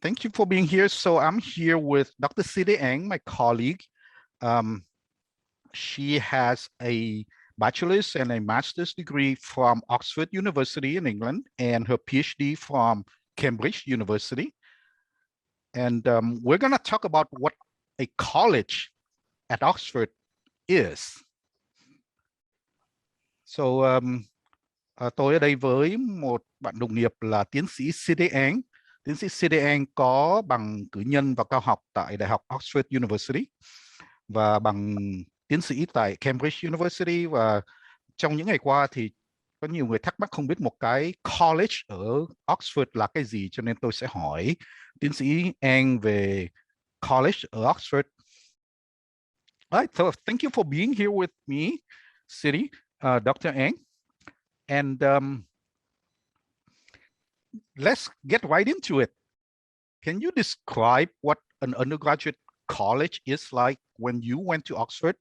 thank you for being here. So I'm here with Dr. Sitty Eng, my colleague. She has a bachelor's and a master's degree from Oxford University in England and her PhD from Cambridge University. And we're going to talk about what a college at Oxford is. So tôi ở đây với một bạn đồng nghiệp là tiến sĩ Sitty Eng. Tiến sĩ Sitty Eng có bằng cử nhân và cao học tại Đại học Oxford University và bằng tiến sĩ tại Cambridge University. Và trong những ngày qua thì có nhiều người thắc mắc không biết một cái college ở Oxford là cái gì, cho nên tôi sẽ hỏi tiến sĩ Eng về college ở Oxford. Right, so thank you for being here with me, Sitty, Dr. Eng. And let's get right into it. Can you describe what an undergraduate college is like when you went to Oxford?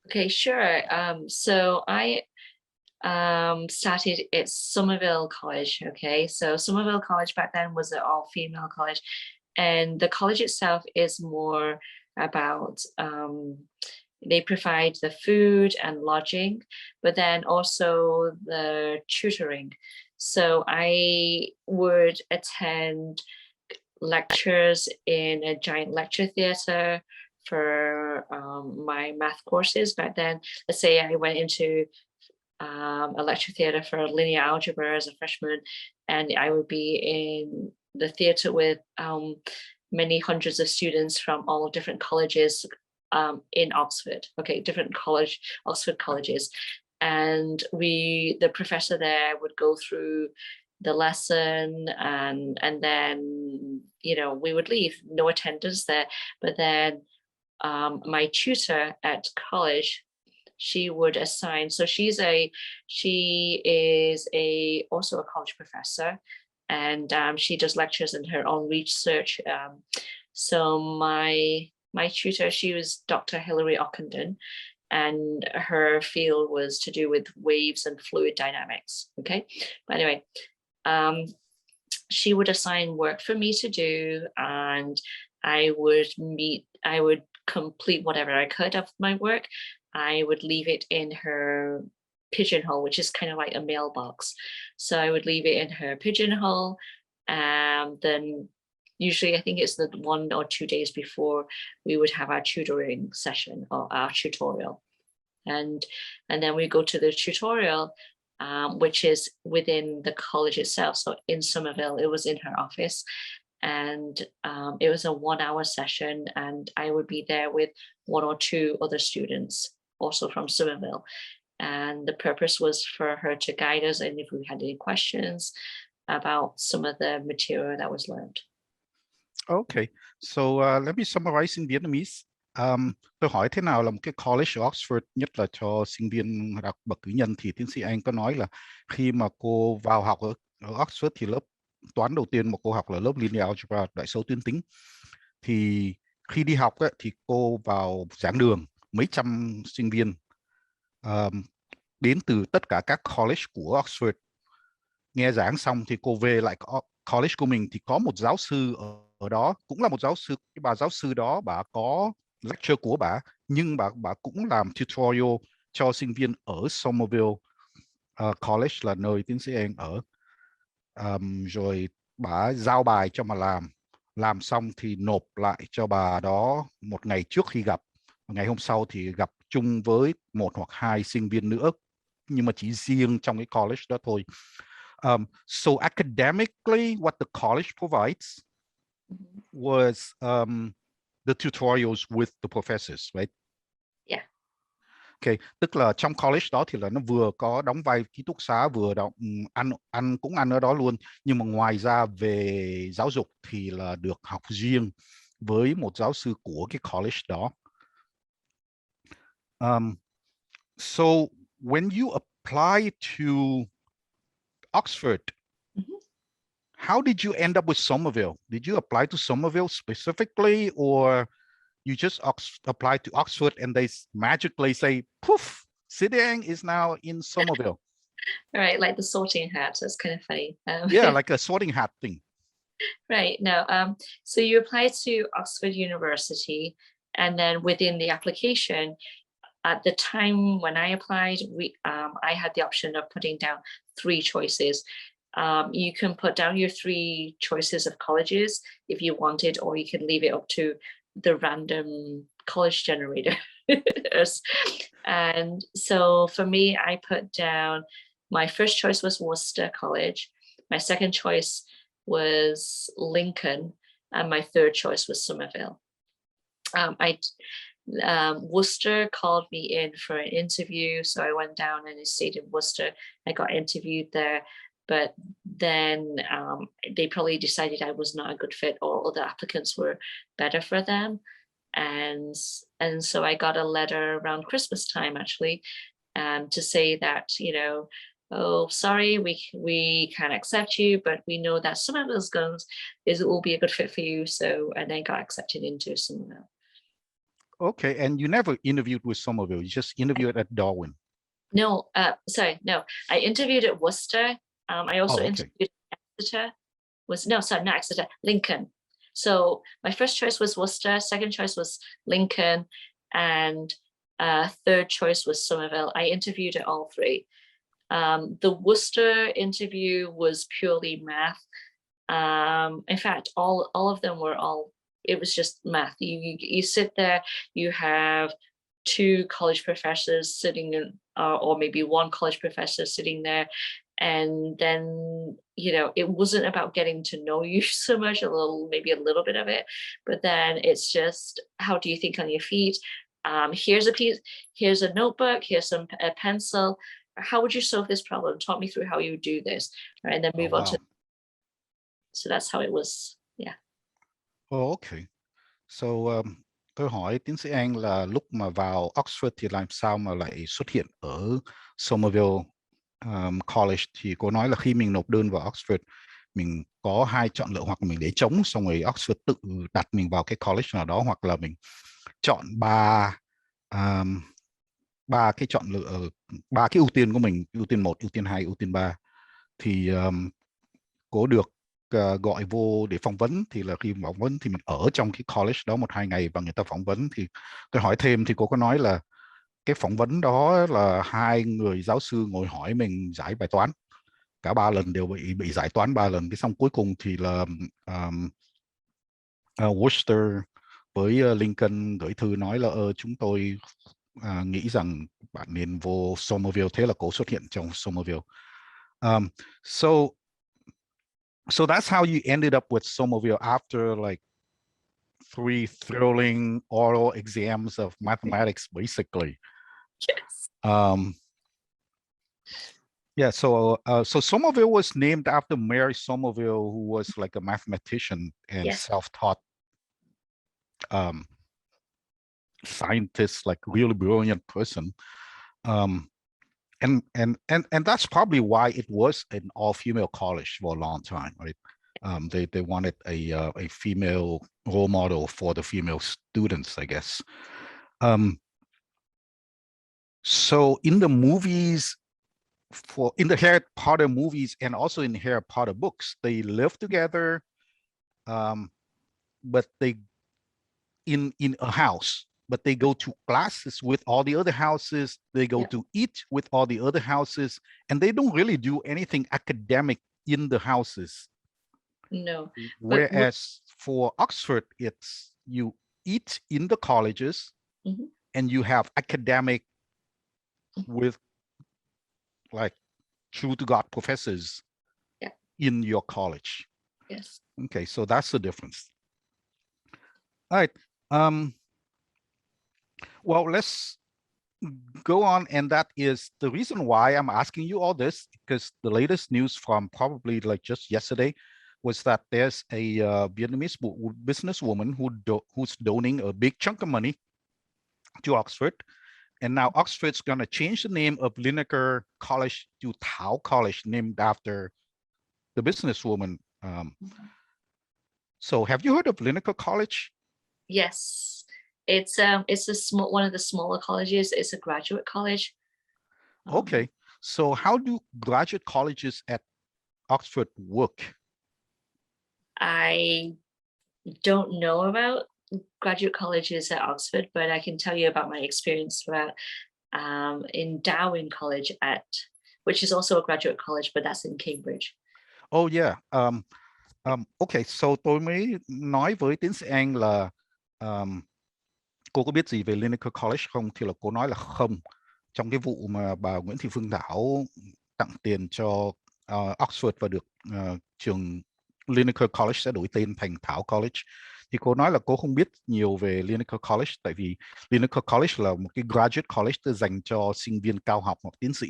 Okay, sure. So I started at Somerville College. Okay, so Somerville College back then was an all-female college, and the college itself is more about they provide the food and lodging, but then also the tutoring. So I would attend lectures in a giant lecture theatre for my math courses. Back then, let's say I went into a lecture theatre for linear algebra as a freshman, and I would be in the theatre with many hundreds of students from all different colleges in Oxford. Okay, different Oxford colleges, and the professor there would go through the lesson, and then we would leave, no attendance there. But then my tutor at college, she would assign, so she is also a college professor, and she does lectures in her own research. So my tutor, she was Dr. Hilary Ockenden, and her field was to do with waves and fluid dynamics. Okay, but anyway, she would assign work for me to do, and I would complete whatever I could of my work. I would leave it in her pigeonhole, which is kind of like a mailbox. So I would leave it in her pigeonhole, and then usually I think it's the 1 or 2 days before we would have our tutoring session or our tutorial. And then we go to the tutorial, which is within the college itself. So in Somerville, it was in her office, and it was a 1-hour session, and I would be there with 1 or 2 other students also from Somerville. And the purpose was for her to guide us, and if we had any questions about some of the material that was learned. Okay, so let me summarize in Vietnamese. Tôi hỏi thế nào là một cái college ở Oxford, nhất là cho sinh viên đạt bậc cử nhân, thì tiến sĩ Anh có nói là khi mà cô vào học ở Oxford thì lớp toán đầu tiên mà cô học là lớp linear algebra, đại số tuyến tính. Thì khi đi học ấy, thì cô vào giảng đường, mấy trăm sinh viên đến từ tất cả các college của Oxford. Nghe giảng xong thì cô về lại college của mình, thì có một giáo sư ở đó, cũng là một giáo sư. Cái bà giáo sư đó, bà có lecture của bà, nhưng bà cũng làm tutorial cho sinh viên ở Somerville College là nơi tiến sĩ Anh ở. Rồi bà giao bài cho mà làm xong thì nộp lại cho bà đó một ngày trước khi gặp. Ngày hôm sau thì gặp chung với 1 hoặc 2 sinh viên nữa, nhưng mà chỉ riêng trong cái college đó thôi. So academically, what the college provides was the tutorials with the professors, right? Yeah. Okay, tức là trong college đó thì là nó vừa có đóng vai ký túc xá, vừa ăn cũng ăn ở đó luôn, nhưng mà ngoài ra về giáo dục thì là được học riêng với một giáo sư của cái college đó. So when you apply to Oxford, how did you end up with Somerville? Did you apply to Somerville specifically, or you just apply to Oxford and they magically say, poof, Sitty Eng is now in Somerville? Right, like the sorting hat. That's kind of funny. Yeah, like a sorting hat thing. Right. No. So you apply to Oxford University, and then within the application, at the time when I applied, I had the option of putting down 3 choices. You can put down your 3 choices of colleges if you wanted, or you can leave it up to the random college generator. And so for me, I put down my first choice was Worcester College, my second choice was Lincoln, and my third choice was Somerville. Worcester called me in for an interview, so I went down and I stayed in Worcester. I got interviewed there, but then they probably decided I was not a good fit, or other applicants were better for them. And so I got a letter around Christmas time, actually, to say that, you know, oh, sorry, we can't accept you, but we know that Somerville's guns will be a good fit for you. So, and I got accepted into Somerville. Okay, and you never interviewed with Somerville, you just interviewed at Darwin. No, sorry, no. I interviewed at Worcester. I also interviewed at Exeter. Not Exeter, Lincoln. So my first choice was Worcester, second choice was Lincoln, and third choice was Somerville. I interviewed at all 3. The Worcester interview was purely math. In fact, all of them were it was just math. You sit there, you have 2 college professors sitting in, or maybe 1 college professor sitting there. And then, you know, it wasn't about getting to know you so much, maybe a little bit of it, but then it's just, how do you think on your feet? Here's a notebook, here's a pencil. How would you solve this problem? Talk me through how you would do this, right? And then move on to. So that's how it was. Yeah. Okay. So tôi hỏi tiến sĩ Anh là lúc mà vào Oxford thì làm sao mà lại xuất hiện ở Somerville College, thì cô nói là khi mình nộp đơn vào Oxford mình có 2 chọn lựa, hoặc mình để trống xong rồi Oxford tự đặt mình vào cái college nào đó, hoặc là mình chọn 3 cái chọn lựa, 3 cái ưu tiên của mình, ưu tiên 1, ưu tiên 2, ưu tiên 3, thì cô được gọi vô để phỏng vấn. Thì là khi phỏng vấn thì mình ở trong cái college đó 1-2 ngày và người ta phỏng vấn. Thì tôi hỏi thêm thì cô có nói là cái phỏng vấn đó là 2 người giáo sư ngồi hỏi mình giải bài toán, cả 3 lần đều bị giải toán 3 lần. Cái xong cuối cùng thì là Worcester với Lincoln gửi thư nói là chúng tôi nghĩ rằng bạn nên vô Somerville, thế là cô xuất hiện trong Somerville. So that's how you ended up with Somerville after like 3 thrilling oral exams of mathematics, basically. Yes. Yeah, so Somerville was named after Mary Somerville, who was like a mathematician and self-taught scientist, like really brilliant person. And that's probably why it was an all-female college for a long time, right? They wanted a female role model for the female students, I guess. So in the movies, in the Harry Potter movies and also in Harry Potter books, they live together, but they in a house. But they go to classes with all the other houses. They go to eat with all the other houses, and they don't really do anything academic in the houses. No. Whereas for Oxford, it's you eat in the colleges, and you have academic with like true to God professors in your college. Yes. Okay, so that's the difference. All right. Well, let's go on, and that is the reason why I'm asking you all this, because the latest news from probably like just yesterday was that there's a Vietnamese businesswoman who's donating a big chunk of money to Oxford, and now Oxford's going to change the name of Lineker College to Thao College, named after the businesswoman. So have you heard of Lineker College? Yes. It's one of the smaller colleges. It's a graduate college. Okay, so how do graduate colleges at Oxford work? I don't know about graduate colleges at Oxford, but I can tell you about my experience about in Darwin College which is also a graduate college, but that's in Cambridge. Oh yeah. Okay, so tôi mới nói với tiến sĩ Anh là cô có biết gì về Clinical College không? Thì là cô nói là không. Trong cái vụ mà bà Nguyễn Thị Phương Thảo tặng tiền cho Oxford và được trường Clinical College sẽ đổi tên thành Thảo College, thì cô nói là cô không biết nhiều về Clinical College, tại vì Clinical College là một cái graduate college dành cho sinh viên cao học hoặc tiến sĩ,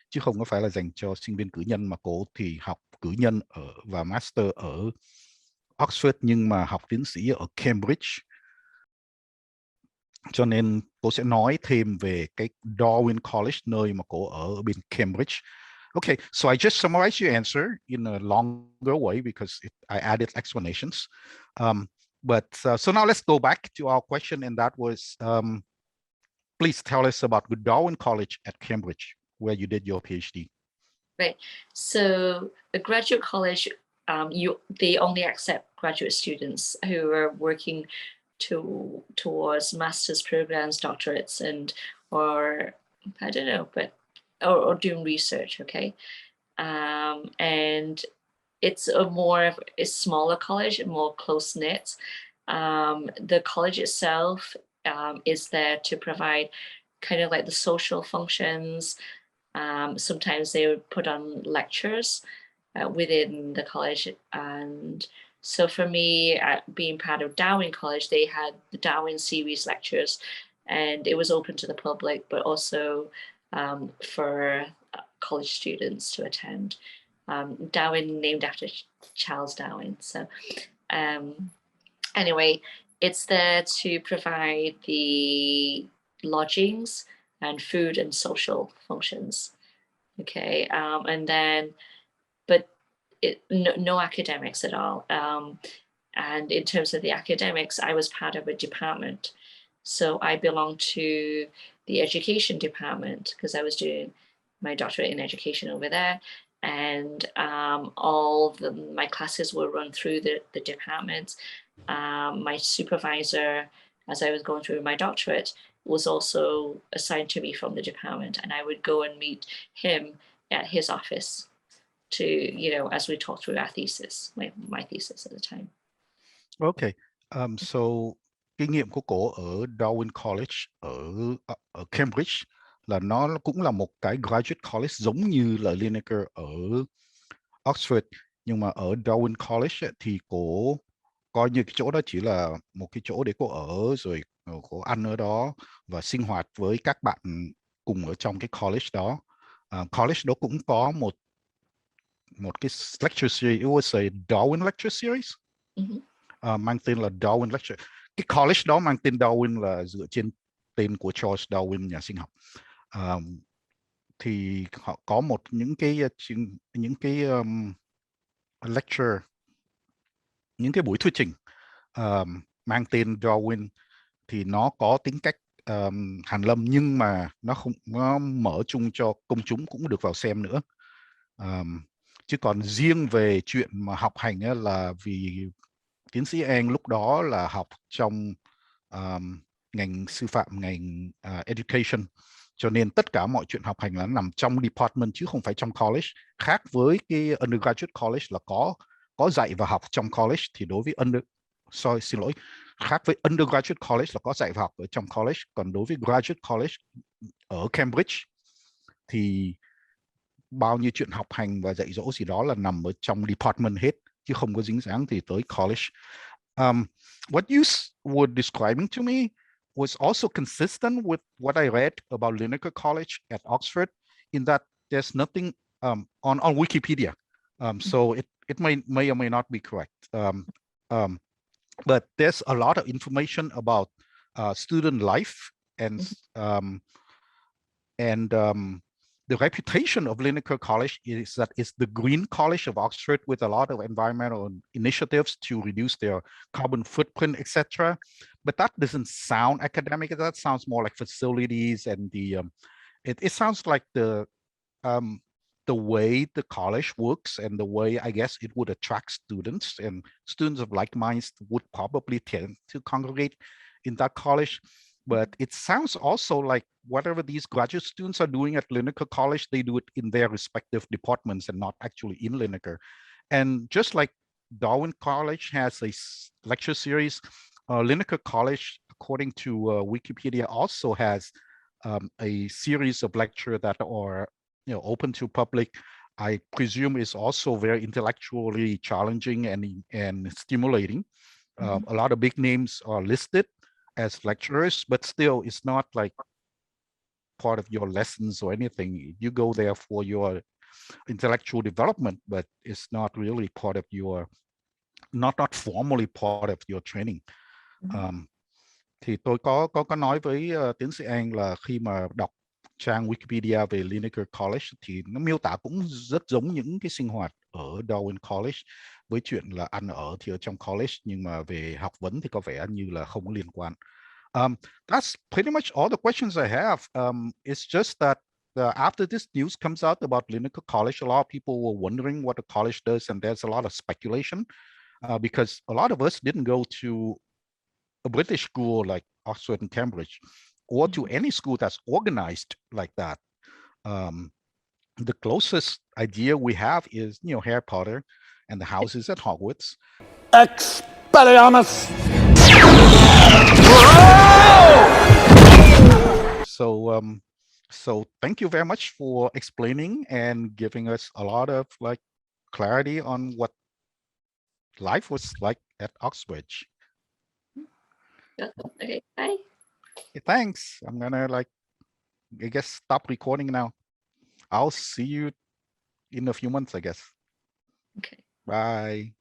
chứ không có phải là dành cho sinh viên cử nhân, mà cô thì học cử nhân và master ở Oxford nhưng mà học tiến sĩ ở Cambridge. Cho nên cô sẽ nói thêm về cái Darwin College, nơi mà cô ở bên Cambridge. Okay, so I just summarized your answer in a longer way because I added explanations. So now let's go back to our question, and that was, please tell us about Darwin College at Cambridge, where you did your PhD. Right. So the graduate college, they only accept graduate students who are working towards master's programs, doctorates, or I don't know, or doing research. Okay, and it's a smaller college, more close knit. The college itself is there to provide kind of like the social functions. Sometimes they would put on lectures within the college, and so for me, being part of Darwin College, they had the Darwin series lectures, and it was open to the public, but also for college students to attend. Darwin named after Charles Darwin. So anyway, it's there to provide the lodgings and food and social functions. Okay, and then, but no academics at all. And in terms of the academics, I was part of a department. So I belonged to the education department because I was doing my doctorate in education over there. And my classes were run through the department. My supervisor, as I was going through my doctorate, was also assigned to me from the department. And I would go and meet him at his office to, as we talked through our thesis, my thesis at the time. Okay, so kinh nghiệm của cô ở Darwin College ở Cambridge là nó cũng là một cái graduate college giống như là Lineker ở Oxford, nhưng mà ở Darwin College thì cô coi như cái chỗ đó chỉ là một cái chỗ để cô ở, rồi cô ăn ở đó và sinh hoạt với các bạn cùng ở trong cái college đó. College đó cũng có một cái lecture series, it was a Darwin lecture series. Mang tên là Darwin Lecture. Cái college đó mang tên Darwin là dựa trên tên của Charles Darwin, nhà sinh học. Thì họ có những cái lecture, những cái buổi thuyết trình mang tên Darwin, thì nó có tính cách hàn lâm, nhưng mà nó mở chung cho công chúng cũng được vào xem nữa. Chứ còn riêng về chuyện mà học hành là vì tiến sĩ Eng lúc đó là học trong ngành sư phạm, ngành education, cho nên tất cả mọi chuyện học hành là nằm trong department chứ không phải trong college. Khác với cái undergraduate college là có dạy và học trong college, thì đối với khác với undergraduate college là có dạy và học ở trong college, còn đối với graduate college ở Cambridge thì bao nhiêu chuyện học hành và dạy dỗ gì đó là nằm ở trong department hết, chứ không có dính dáng gì tới college. What you were describing to me was also consistent with what I read about Lineker College at Oxford, in that there's nothing on Wikipedia. So it may or may not be correct. But there's a lot of information about student life and the reputation of Lineker College is that it's the green college of Oxford, with a lot of environmental initiatives to reduce their carbon footprint, etc. But that doesn't sound academic. That sounds more like facilities, and it sounds like the the way the college works and the way I guess it would attract students, and students of like minds would probably tend to congregate in that college. But it sounds also like whatever these graduate students are doing at Lineker College, they do it in their respective departments and not actually in Lineker. And just like Darwin College has a lecture series, Lineker College, according to Wikipedia, also has a series of lecture that are open to public. I presume is also very intellectually challenging and stimulating. A lot of big names are listed as lecturers, but still it's not like part of your lessons or anything. You go there for your intellectual development, but it's not really part of your, not formally part of your training. Thì tôi có nói với tiến sĩ An là khi mà đọc trang Wikipedia về Lineker College thì nó miêu tả cũng rất giống những cái sinh hoạt ở Darwin College, với chuyện là ăn ở thì ở trong college, nhưng mà về học vấn thì có vẻ như là không có liên quan. That's pretty much all the questions I have. It's just that after this news comes out about Lineker College, a lot of people were wondering what the college does, and there's a lot of speculation because a lot of us didn't go to a British school like Oxford and Cambridge, or to any school that's organized like that. The closest idea we have is, Harry Potter and the houses at Hogwarts. Expelliarmus! So thank you very much for explaining and giving us a lot of clarity on what life was like at Oxford. Okay, bye. Okay, thanks. I'm gonna I guess stop recording now. I'll see you in a few months, I guess. Okay. Bye.